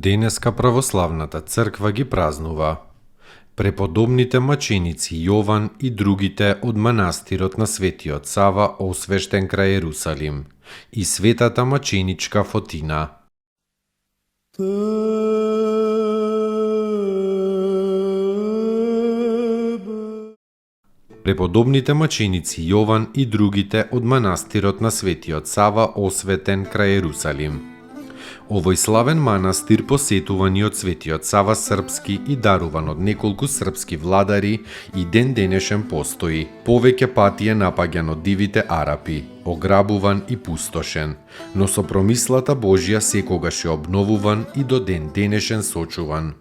Денеска православната црква ги празнува преподобните маченици Јован и другите од манастирот на Светиот Сава освештен крај Ерусалим и светата маченичка Фотина. Преподобните маченици Јован и другите од манастирот на Светиот Сава осветен крај Ерусалим. Овој славен манастир посетуван и од Светиот Сава српски и даруван од неколку српски владари и ден денешен постои. Повеќе пати е напаѓан од дивите Арапи, ограбуван и пустошен, но со промислата Божја секогаш е обновуван и до ден денешен сочуван.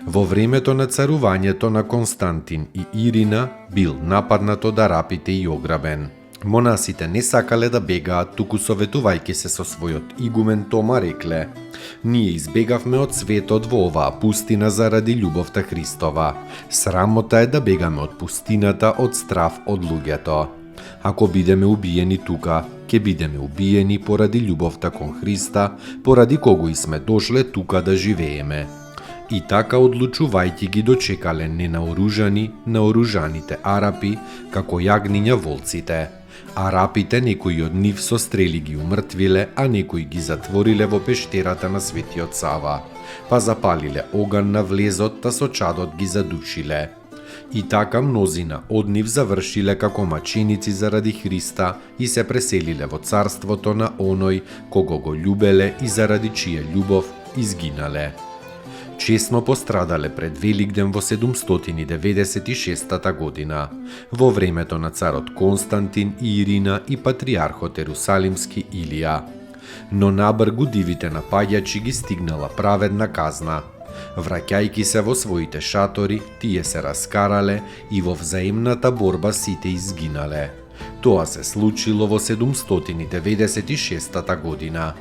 Во времето на царувањето на Константин и Ирина бил нападнат од арапите и ограбен. Монасите не сакале да бегаат, туку советувајќи се со својот игумен Тома рекле: "Ние избегавме од светот во оваа пустина заради љубовта Христова. Срамота е да бегаме од пустината од страв од луѓето. Ако бидеме убиени тука, ќе бидеме убиени поради љубовта кон Христа, поради кого и сме дошле тука да живееме." И така одлучувајќи ги дочекале ненаоружани, наоружаните арапи, како јагниња волците. Арапите, некои од нив со стрели ги умртвиле, а некои ги затвориле во пештерата на Светиот Сава, па запалиле оган на влезот, та со чадот ги задушиле. И така мнозина од нив завршиле како маченици заради Христа и се преселиле во царството на оној кого го љубеле и заради чија љубов изгинале. Чесно пострадале пред Великден во 796 година, во времето на царот Константин и Ирина и патриархот Ерусалимски Илија. Но набргу дивите напаѓачи ги стигнала праведна казна. Враќајќи се во своите шатори, тие се раскарале и во взаимната борба сите изгинале. Тоа се случило во 796 година.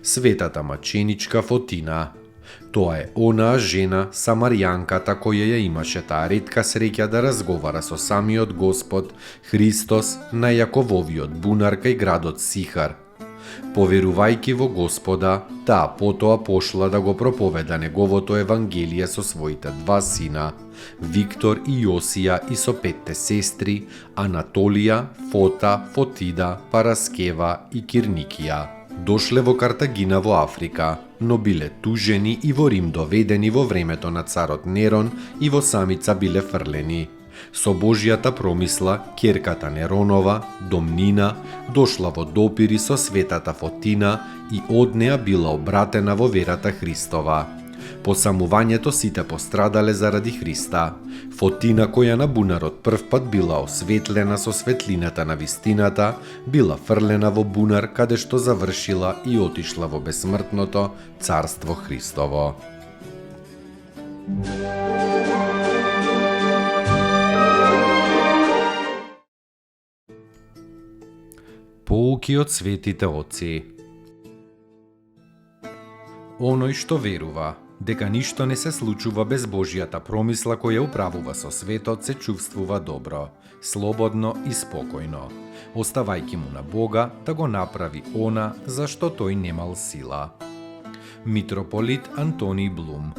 Светата маченичка Фотина. Тоа е онаа жена, самарјанката, која ја имаше таа ретка среќа да разговара со самиот Господ Христос на Јакововиот бунар кај градот Сихар. Поверувајќи во Господа, таа потоа пошла да го проповеда неговото евангелие со своите два сина, Виктор и Јосија, и со 5 сестри, Анатолија, Фота, Фотида, Параскева и Кирникија. Дошле во Картагина во Африка, но биле тужени и во Рим доведени во времето на царот Нерон и во самица биле фрлени. Со Божјата промисла, ќерката Неронова, Домнина, дошла во допири со светата Фотина и од неа била обратена во верата Христова. По самувањето сите пострадале заради Христа. Фотина, која на бунарот првпат била осветлена со светлината на вистината, била фрлена во бунар каде што завршила и отишла во бесмртното царство Христово. Поуки од светите отци. Оној што верува дека ништо не се случува без Божјата промисла која управува со светот, се чувствува добро, слободно и спокојно, оставајќи му на Бога да го направи она за што тој немал сила. Митрополит Антони Блум.